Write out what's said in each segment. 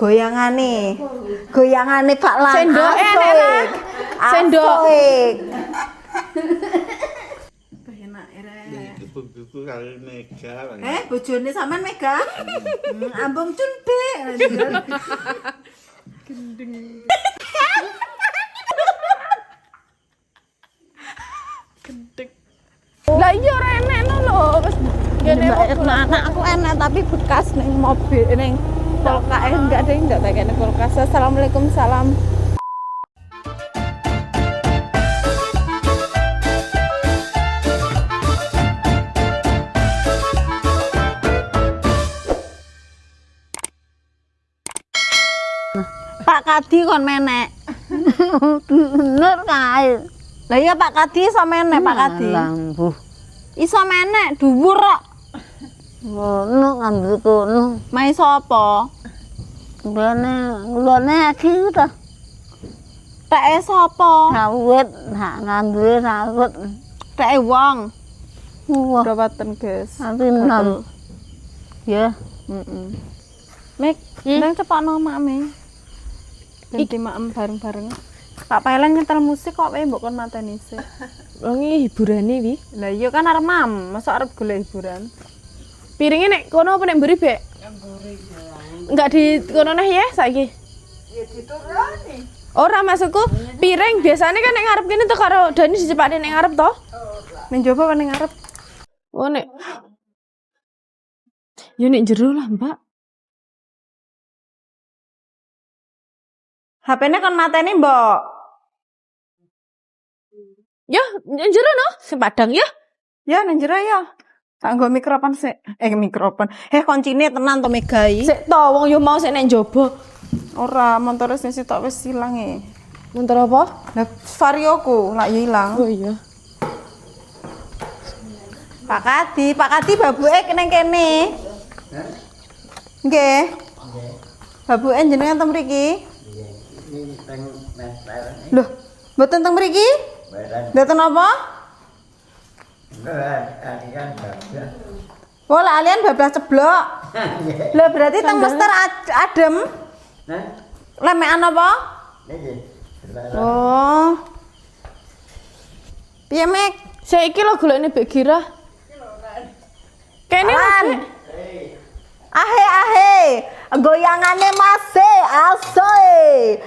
Goyangane Pak Lan. Sendok enak. Sendok. Enak ere. Ibu-ibu kali Mega. Bojone sampean Mega? Ambung cunbe. Gendeng. Gendeng. Lah iya ora enekno lho. Wis ngene anakku enak tapi bekas ning mobil ning kulkas enggak deh enggak tak kene kulkas. Assalamualaikum salam. Pak Kadi kon menek. Bener kae. Lah iya Pak Kadi iso menek Pak Kadi. Lambu. Iso menek dhuwur kok. Ngono ngambil kono. Mai sapa? Ngulone iki ta. Teke sapa? Sawit, hak ngambil sawit. Teke wong. Wah, Dapatan, guys. nanti enam. Ya, Mek, nang cepakno makme. Ganti makem bareng-bareng. Pak Pailan nyetel musik kok wae mbok kon mateni sik. Lho iki hiburane wi. Lah iya kan arep mam, masa arep golek hiburan. Piringe nek kono apa nek mburi, Bek? Nang mburi. Enggak di kono neh ya saiki. Ya dituruni. Ora maksudku piring biasanya kan nek ngarep kene tuh karo Dani dicepakne nek ngarep to. Ning jowo apa ning ngarep? Oh nek. Ya nek jero lah, Mbak. HP-ne kon mateni, Mbok. Ya, njero no, sing padang ya. Ya, nang jero ya. Tak nggo mikrofon sik. Mikrofon. Kuncine tenan to Megai. Sik to, wong yo mau sik nek njaba. Ora, montore sing sitok wis ilang e. Montor apa? Lah varioku, lak yo ilang. Oh iya. Pak Kadi babuke ning kene. Nggih. Babuke jenengan teng mriki? Loh, mboten teng mriki? Mboten apa? Oh, lah alian bablas ceblok. Lah berarti teng mester adem. Lemekan apa? Oh. Piye, Mek? Saiki lho golekne Mbak Gira. Kene Ahe. Goyangane mase, asoy.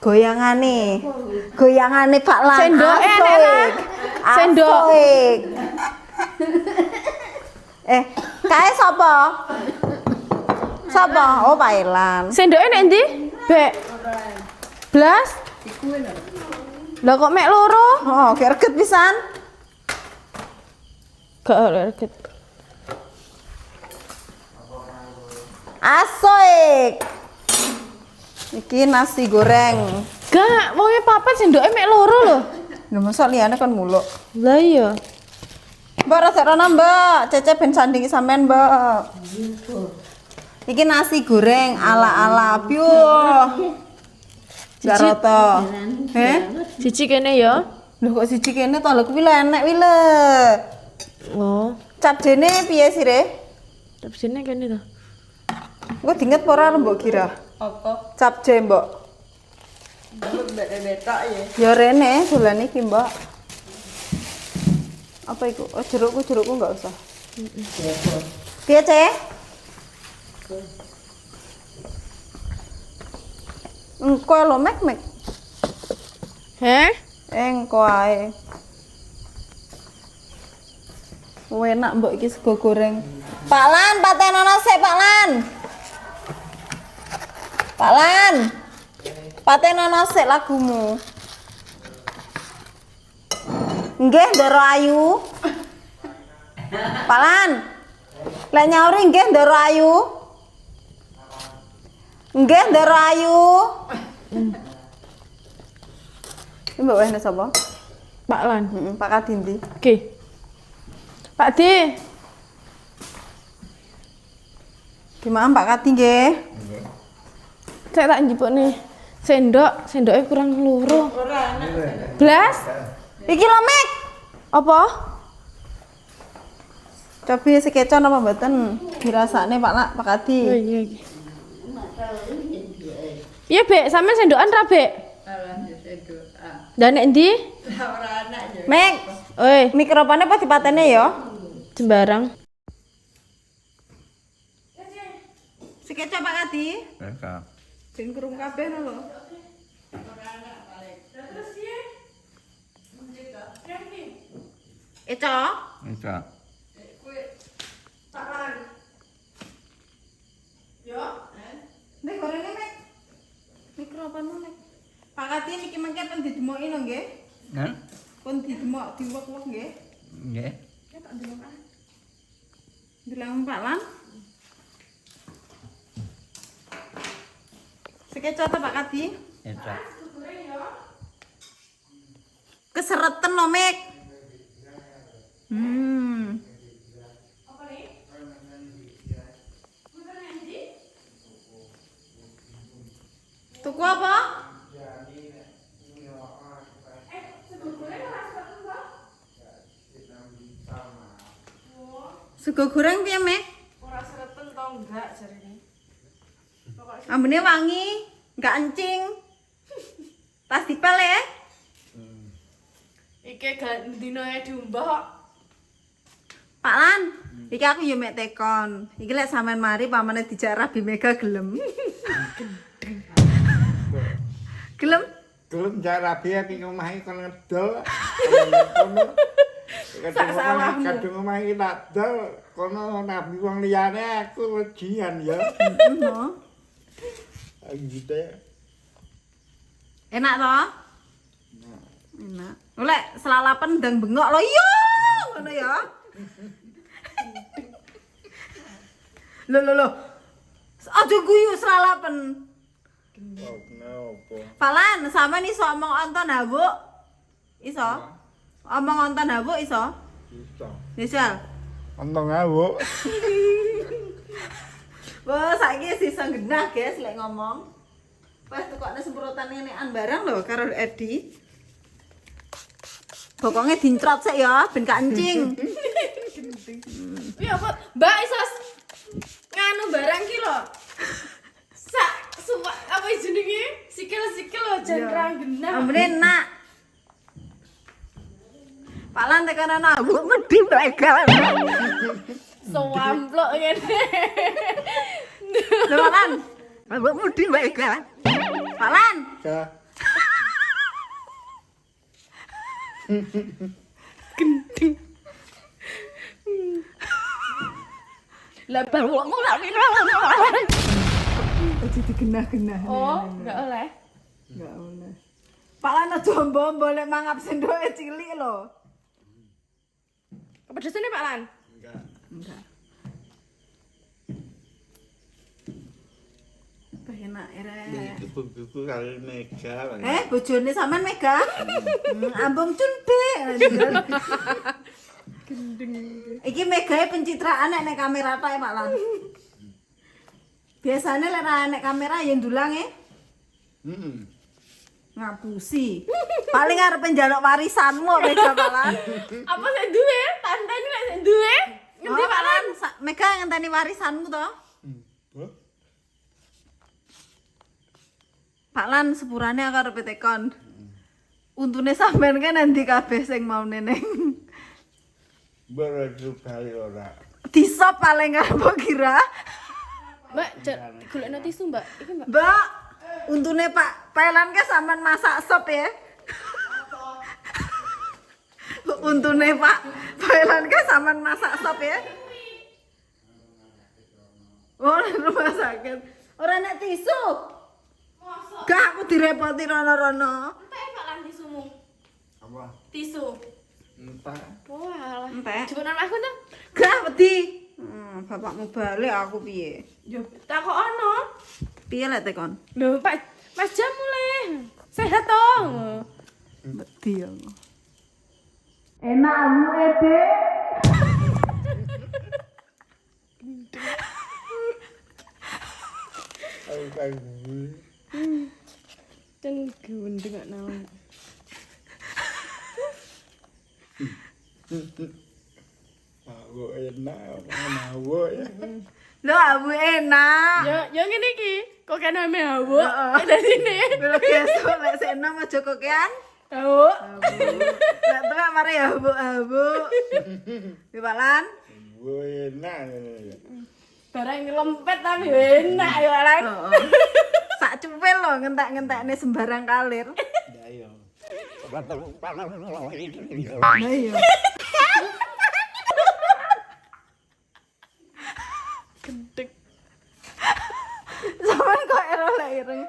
Goyangane Pak Lan. Sendok enak. Sendok. Kae sapa? Sapa? Oh, Pak Elan. Sendoke nek ndi? Bek. Blas? Iku lho. Lah kok mek loro? Oh, gek reget pisan. Gak reget. Asoik. Iki nasi goreng. Gak, wonge papat sendoke mek loro lho. Lho mosok liyane kan muluk. Lah iya. Mbak rasa Mbak, Cece ben sandingi sampean, Mbak. Iki nasi goreng ala-ala piu. Garoto. Siji kene ya. Lho kok siji kene to lho kuwi enek wi le. Oh. Capjene piye sih, Re? Capjene kene to. Engko dinget ora Mbok Gira? Apa? Capje, Mbok. Betok ya. Ya rene dolan iki, Mbok. Apa iku? Oh, jerukku enggak usah. Piye, Cek? Engko lho, Mek. Heh? Engko ae. Enak mbok iki sego goreng. Pak Lan, patenono sik, Pak Lan. Pak Lan. Patenono sik lagumu. Nggih, Ndoro Ayu. Pak Lan. Lek nyauri nggih Ndoro Ayu. Nggih, Ndoro Ayu. Iki mbok wehne sapa? Pak Lan. Pak Kadi ndi? Oke. Pak Di. Gimana Pak Kadi nggih? Nggih. Saya tak njupukne sendoke kurang loro. Ora enak. Blas? Iki lho, Mek. Apa? Cobi sekecon apa mboten? Dirasakne Pak Kadi. Oh iya. Iya, Bek, sampean sendokan ra, Bek? Dan nek ndi? Mek, Oi, mikrofonnya apa dipatene ya? sembarang. Sekecon Pak Kadi. Mereka. Ben krung kabeh lho. Eco? Mereka. Yo. Nek gorenge Mek. Mikrofonmu Mek. Pak Kadi niki mengke pun didemoki lho nggih. Hah? Pun didemok diwek-wek nggih. Nggih. Ya tak delok ah. Bilang Pak Lan. Sekecot ta Pak Kadi? Mereka. Kesereten lho Mek. Tuku apa? Sego goreng piye, Mek? Ora sereten to enggak jarine. Ambune wangi, enggak encing. Pas dipel ya. Iki gak dinoe diumbah kok. Pak Lan, iki aku yo mek tekon. Iki lek sampean mari pamane dijak Rabi Mega gelem. Gelem? Gelem jak rabi ning omahe kon ngedol. Kadung omahe tak dol kono nabi wong liyane aku wejian ya. Heeh. Gitu ya. Enak toh? Enak. Lek selalapan ndang bengok lho iya. Ngono ya. Lho. Aja guyu selalapan. Kenapa? Palan, sampean iso omong onton habuk? Iso? Omong onton habuk iso? Bisa. Misal. Ontong awuk. Wah, saiki sisa genah, guys, lek ngomong. Wes tukokne semprotan nenekan barang lho karo Edi. Pokoknya dincrot sik ya, ben gak encing. Iya, apa? Mbak iso nganu barang ki lho. Sak sumpah apa jenenge? Sikil-sikil lho jan ra genah. Ambune enak. Palan tekan ana habuk medhi blegal. Sowamplok ngene. Lho Palan. Habuk medhi blegal. Palan. Ya. Lah bawokmu lak Aja digenah-genah. Oh, enggak oleh. Enggak oleh. Palan aja mbombo lek mangap sendoke cilik lho. Kepedesan Pak Lan? Enggak. Enggak. Apa enak ere. Ibu-ibu kali Mega. Bojone sampean Mega? Ambung cunde. Gendeng. Iki Megae pencitraan nek kamera ta Pak Lan. Biasane lek nek kamera ya ndulang e. Heeh. Ngapusi. Paling arep njaluk warisanmu Mega Pak Lan. Apa sik duwe? Tanteni lek sik duwe. Ngendi Pak Lan? Mega ngenteni warisanmu to? Pak Lan sepurane aku arep tekon. Untune sampean kan nanti kabeh sing mau neneng. Beradu kali ora. Disop paling apa kira? Mbak, golekno tisu, Mbak. Iki, Mbak. Mbak, untune Pak Pelan ke sampean masak sop ya. Untune Pak Pelan ke sampean masak sop ya. Oh, rumah sakit. Ora nek tisu. Gak aku direpoti rono-rono. Entek Pak Lan tisumu. Apa? Tisu. Entah. Oh, alah. Entek. Coba nang aku to. Gak wedi. Bapakmu balik aku piye? Yo, takok ono. Piye lek tekon? Lho, Pak, Mas Jam mulai. Sehat toh. Wedi aku. Enak amu Ede. Aku kayak Ceng gendeng gak nang. Awu enak, awu ya. Lho abu enak. Ya ngene iki. Kok kene ame hawa. Dadine. Lho besok lek seno aja kokean. Hawa. Lek tengah mari abu. Di Palan. Awu enak. Barang lempet tapi enak ya Lan. Heeh. Sak cuwil lho ngentek-ngentekne sembarang kalir. Ya iya. Lah iya. Gendek. Sampeyan kok lek ireng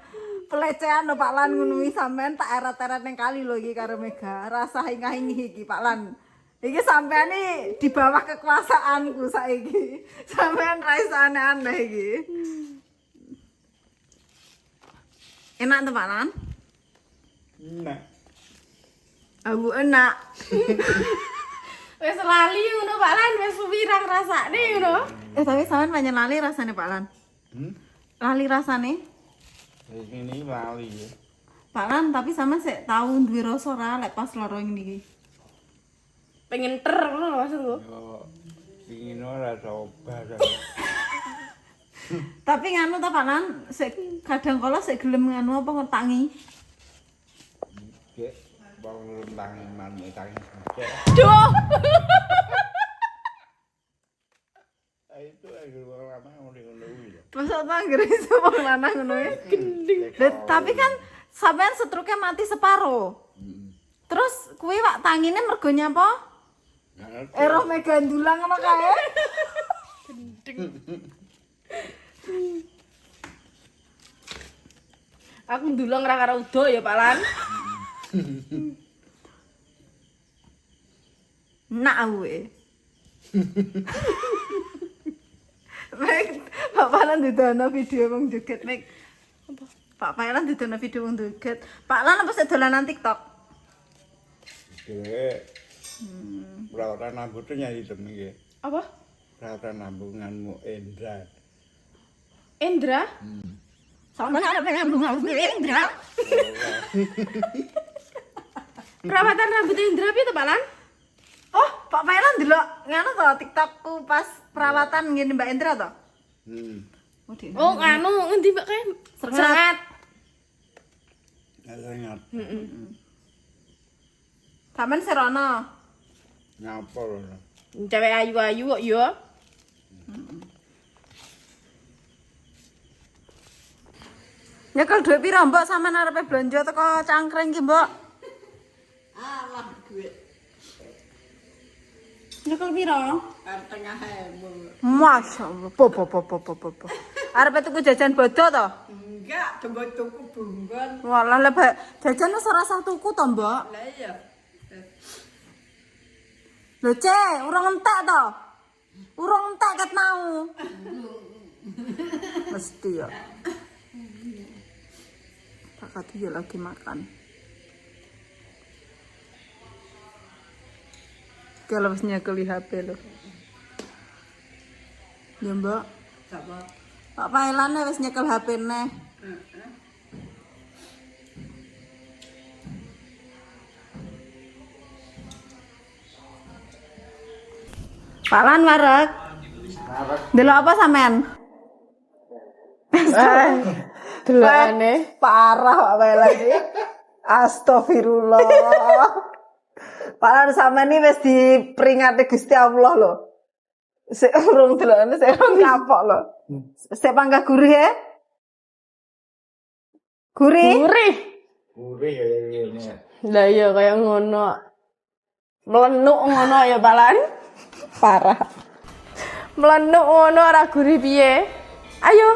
pelecehan lho Pak Lan ngono iki sampean tak eret-eret ning kali lho iki karo Mega. Rasa ingah-ingih iki Pak Lan. Iki sampean iki di bawah kekuasaanku saiki. Sampean ra iso aneh-aneh iki. Enak tuh Pak Lan? Enak. Abu enak. Wis lali ngono Pak Lan, wis wirang rasane ngono. Tapi sampean panjen lali rasane Pak Lan. Lali rasane. Ini lali ya. Pak Lan, tapi sampean sik tau duwe rasa ora lek pas loro ngene iki. Pengen ter ngono maksudku. Yo pingin ora coba. Tapi nganu ta Pak Lan, sik kadang kala sik gelem nganu apa ngetangi. Gek wong tangi manuk tangi. Duh. Itu lagi wong lanang ngono kuwi. Masa ta anggere iso wong lanang ngono ya? Tapi kan sampean setruknya mati separo. Terus kuwi wak tangine mergo nyapa? Eroh Mega ndulang ngono kae. Aku ndulang ra karo udo ya Pak Lan. Nak awe. Mek, Pak Palan didono video wong joget Mek. Pak Palan didono video wong joget. Pak Lan apa sik dolanan TikTok? Gek. Perawatan rambutnya nyanyi temen iki. Apa? Perawatan rambunganmu Endra. Endra? Sampeyan arep ngambung Indra. Perawatan rambut Indra piye to Pak Lan? Oh, Pak Palan delok nganu to TikTokku pas perawatan ngene Mbak Indra to? Oh, di. Oh, anu ngendi Mbak kae? Serengat. Nggak Sampeyan serono. nyapa lho. Cewek ayu-ayu kok ya. Nyekel duit piro, Mbok? Sampeyan arepe blonjo teko cangkring ki, Mbok? Alah duit Nyekel piro? tengah ewu. Masyaallah. Po. Arepe tuku jajan bodo to? Enggak, tunggu tuku bunggon. Walah lebih jajan wis ora usah tuku to, Mbok. Lah iya. Lho, Cek, urung entek to? Urung entek ket mau. Mesti ya. Kakak dia lagi makan. Kalau wis nyekeli HP lho. Ya, Mbak. Sapa? Pak Pailane wis nyekel HP neh. Pak Lan warek. Delok apa sampean? Delokane. Parah Pak Pailane iki. Astagfirullah. Pak Lan sampean iki wis diperingati Gusti Allah lho. Sik urung delokane sik urung kapok lho. Sik panggah gurih ya. Gurih. Gurih. Gurih ya ini. Lah iya kaya ngono. Melenuk ngono ya Pak Lan. Parah. Melenuk ngono ora gurih piye? Ayo.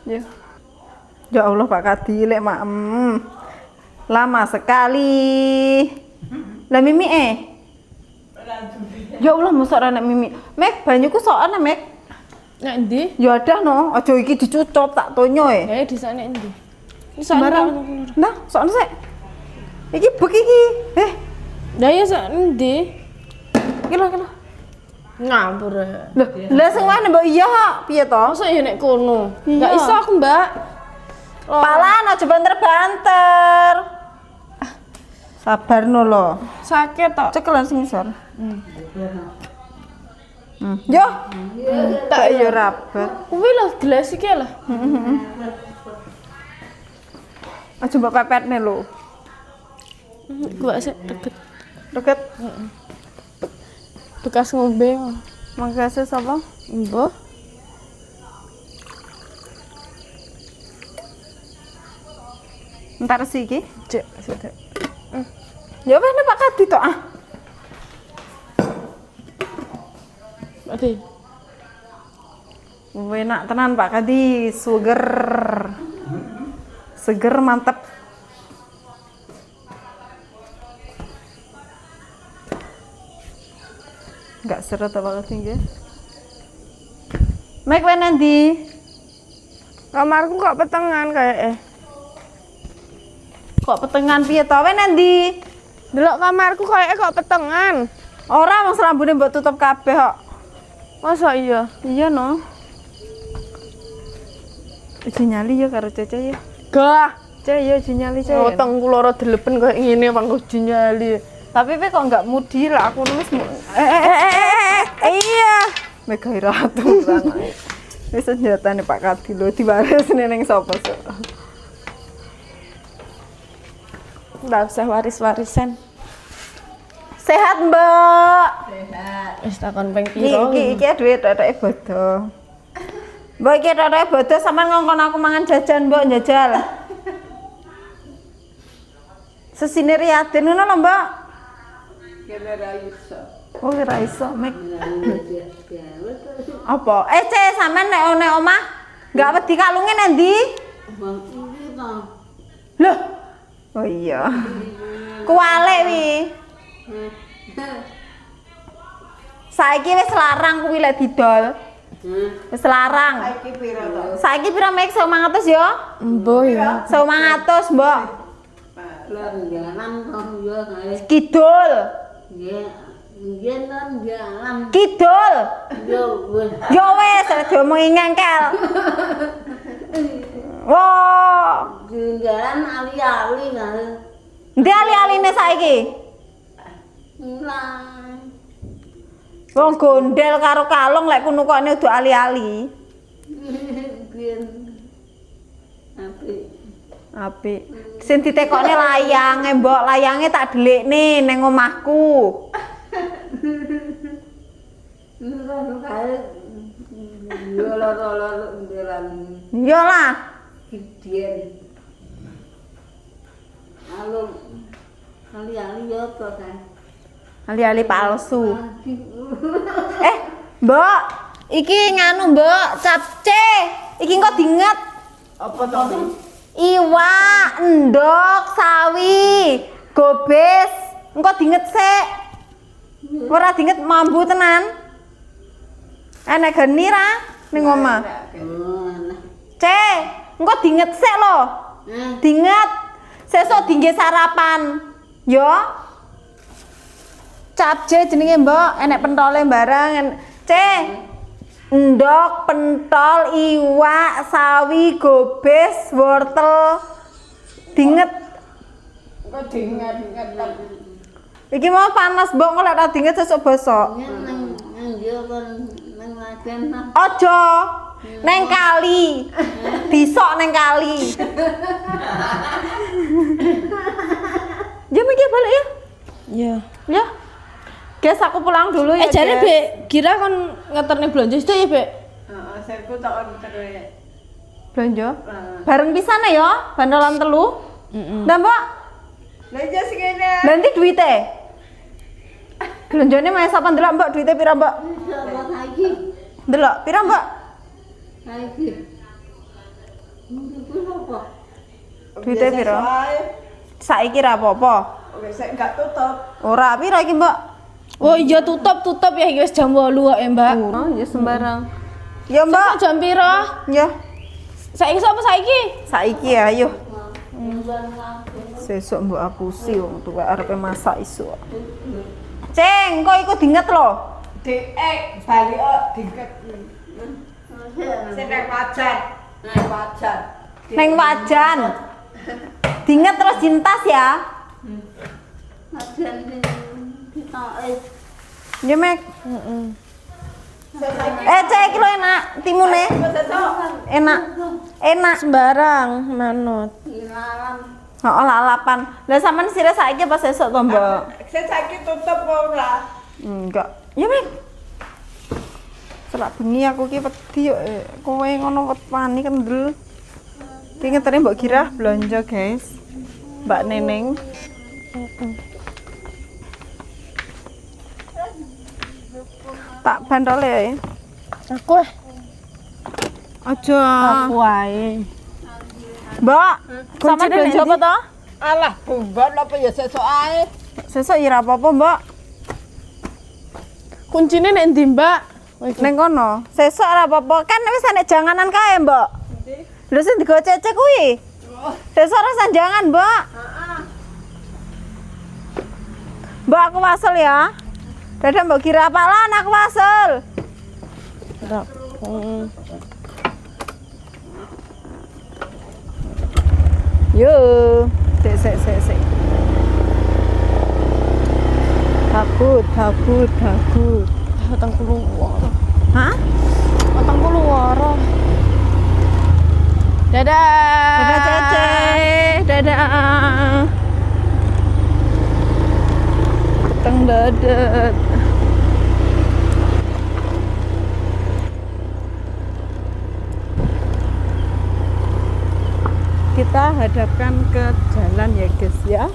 Yo. Ya Allah Pak Kadi lek maem. Lama sekali. Lah Mimi Ya Allah mosok ora nek Mimi. Mek banyuku sok ana Mek. Nek endi? Ya ada no, aja iki dicucup tak tonyo Eh disane endi? Sembarang. Nah, sok sik. Iki bek iki. Lah ya sak endi? Iki lho. Ngapur. Loh, lah sing mana Mbak iya kok? Piye to? Masa ya nek kono? Iya. Enggak iso aku, Mbak. Palan aja banter-banter. Sabar no lo. Sakit tok. Cekelan sing ngisor. Yo. Tak yo rabat. Kuwi lho gelas iki lho. Aja mbok pepetne lho. Gua sik deket. Deket. Bekas ngombe. Makasih sapa? Mbah. Entar sih iki. Cek, sudah. Ya wis nek Pak Kadi tok ah. Ade. Enak tenan Pak Kadi, seger. Seger mantep. Enggak seret Pak Kadi nggih. Mek kowe nanti? Kamarku kok petengan kayak Kok petengan piye to? Kowe nanti? Delok kamarku kayak kok petengan. Ora wong rambune mbok tutup kabeh kok. Masa iya? Iya no. Uji nyali ya karo Cece ya. Gah. Cece ya uji nyali Cece. Oh, tengku loro delepen kayak ngene pang nyali. Tapi kowe kok enggak mudi lah aku nulis Iya. mega ratu kan. Wis senjatane Pak Kadi lho diwarisne ning sapa sok. Nggak usah waris-warisan. Sehat, Mbak. Wis takon ping Iki duit teteke bodo. Mbak iki teteke bodo sampean ngongkon aku mangan jajan, Mbak njajal. Sesine Riyadin ngono lho, Mbak. Kene ra iso. Oh, ora iso, Mek. Apa? Ce, sampean nek omah enggak wedi kalunge nang ndi? Bang iki to. Loh. Oh iya. Kuwalik wi. Saiki wis larang kuwi lek didol. Wis larang. Saiki pira to? Saiki pira Mek 1.500 ya? Mbah ya. 1.500, Mbak. Lan jalan to yo kae. Kidul. Nggih. Nggih lan jalan. Kidul. Yo wis. Yo wis diomongi ngengkel. Wah, Jalan ali-ali kae. ndi ali-aline saiki? Ilang. Wong gondel karo kalung lek kunukane udah ali-ali. Biyen. Apik. Apik. Sing ditekokne layange, Mbok. Layange tak delikne ning omahku. Ngono kae. Yo loro-loro jalan. Iya lah. Gidien. Halo. Ali-ali yo to kan. Ali-ali palsu. Mbok, iki nganu, Mbok, capce. Iki kok dinget. Apa to? Iwak, endok, sawi, gobes. Engko dinget sik. Ora dinget mambu tenan. Enek geni ra ning omah. Oh, nah. Ce, engko dinget sik lho. Dinget. Sesuk dingge sarapan. Yo. Capce jenenge, Mbok, enek pentole barang. Ce. Endok, pentol, iwak, sawi, gobes, wortel. Dinget. Kok dingat-dingat lan. Iki mau panas, Mbok, kok lek ra dinget sesuk bosok. Nang yo kon nang wajan nah. Ojo. Neng kali. Disok neng kali. Jam iki balik ya? Iya. Ya. Guys, aku pulang dulu ya. Jane guys. Bek, kira kon ngeterne blonjo itu ya, Bek? Heeh, serku tak terus. Belanja. Bareng pisan ya, bandolan telu. Ndak, Mbak? Lah iya sing kene. Nanti duite. Belanjane mae sapa ndelok, Mbak? Duite pira, Mbak? Apa saiki? Ndelok pira, Mbak? Saiki. Mungkin apa? Duite pira? Saiki ra apa-apa. Wis enggak tutup. Ora pira iki, Mbak? Oh iya tutup ya iki wis jam 8 kok ya, Mbak. Oh, ya sembarang. Ya, Mbak. Kok jam pira? Ya. Saiki sapa saiki? Saiki ayo. Sesuk mbok apusi wong tuwa arepe masak isuk. Ceng, kok iku dinget lho. Dek balik dingket. Sing nang wajan. Nang wajan. Neng wajan. Dinget terus jintas ya. Ajen sing ditoke. Ya, Mek. Cek iki lho enak timune. Enak. Enak sembarang manut. Ilalam. Heeh, lalapan. Lah sampean sire saiki apa sesuk to, Mbak? Saiki tutup ora? Enggak. Ya, Mek. Selak bengi aku ki wedi yo kowe ngono wani kendel. Ki ngetene Mbok Girah belanja, guys. Mbak Neneng. Tak bantole ya. Aku Aja. aku ae. Mbak, sampean belanja apa to? Alah, bumbon apa ya sesuk ae. Sesuk ya ora apa-apa, Mbak. Kuncine nek ndi, Mbak? Neng kono. Sesuk ora apa-apa. Kan wis enek janganan kae, Mbak. Lho sing digo cece kuwi. Sesuk ora sanjangan, Mbak. Mbak aku wasel ya. Dadah Mbak Girah Palan aku wasel. Yo, sik. Takut. Petang puluh waro. Hah? Petang puluh waro. Dadah. Dadah Cece. Dadah. Peteng dadet. Kita hadapkan ke jalan ya guys ya.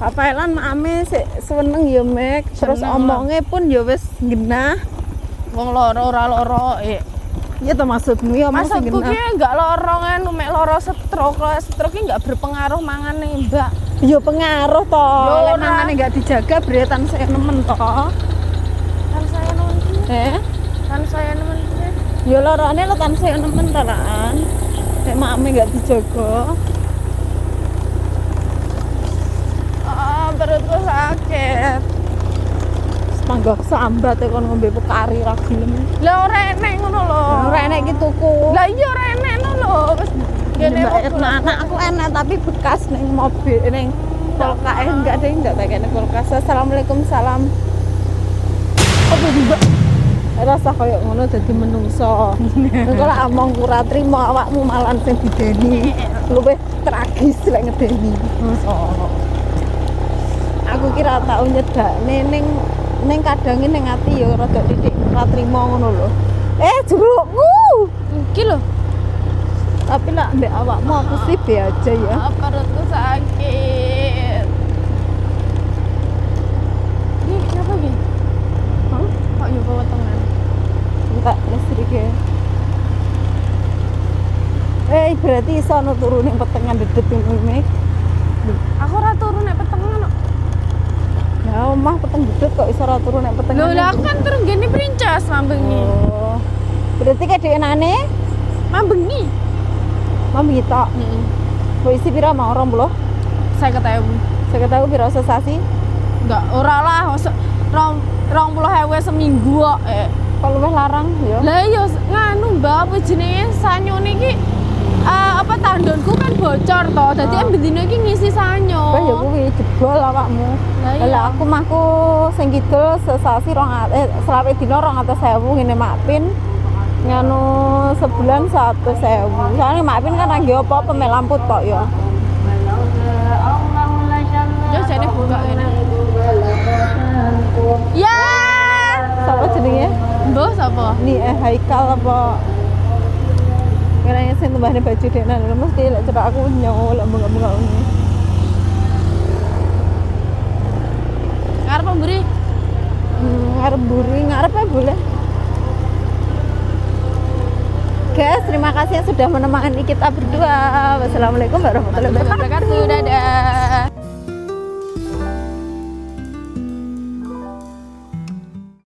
Pak Pailan ame sik seneng ya Mek. Terus Seneng omongnya pun ya wis genah. Wong loro ora loro. Ya to maksudmu ya omong sing Maksudku genah. ki enggak loro nganu mek loro stroke. Stroke ki enggak berpengaruh mangane, Mbak. Ya pengaruh to. Yo, Lek ora. mangane enggak dijaga beretan saya nemen to. Kan saya nemen. Kan saya nemen. Ya lorone lo kan saya nemen to lan. Nek mame enggak dijaga. Perutku sakit. Mangga sambat kon ngombe pokari ra gelem. Lah ora enek ngono lho. Ora enek iki tuku. Lah iya ora enek ngono lho. Wis Gini kene kok anak aku enak tapi bekas ning mobil ning kulkas enggak deh enggak tak kene kulkas. Assalamualaikum salam. Apa juga rasa koyo ngono dadi menungso. Engko lak omongku ora trimo awakmu malan sing dideni. Luwih tragis lek ngedeni. Aku kira tau nyedakne ning kadang ning ati ya rada titik ora trimo ngono lho. Jerukku. iki lho. Tapi lah mbak awakmu aku sih be aja ya. Perutku sakit. Ini kenapa gini? Hah? Kok yo bawa tangan? Enggak listrik ya. Berarti iso ono turu ning petengan dedet ngono. Aku ora turu nek petengan kok. Ya omah peteng dedet kok iso ora turu nek petengan. Lho lah aku kan turun gini princess mambengi. Oh. Berarti kayak dhewenane Mambengi. mambi tok. Heeh. Mbok isi pira mau 20? 50.000. Saya tahu pira sesasi. Enggak, ora lah, 20.000 seminggu kok. Kalau luwih larang ya. Lah iya nganu Mbak, apa jenenge sanyone iki apa tandonku kan bocor to. Dadi bendino iki ngisi sanyo. Wah ya kuwi jebol awakmu. Lah iya. Lah aku mahku sing kidul sesasi selawe dina 200.000 ngene Makpin. Nganu sebulan 100.000. Soalnya Makpin kan ra nggih apa-apa mek lampu tok ya. Yo jane buka ngene. Ya. Sapa jenenge? Mbah sapa? Ni Haikal apa? Kayaknya sing tambahne baju denan lho mesti lek cepak aku nyol bengak-bengak ngene. Ngarep mburi. Ngarep buri, ngarep ya boleh. Guys, terima kasih yang sudah menemani kita berdua. Wassalamualaikum warahmatullahi wabarakatuh. Dadah.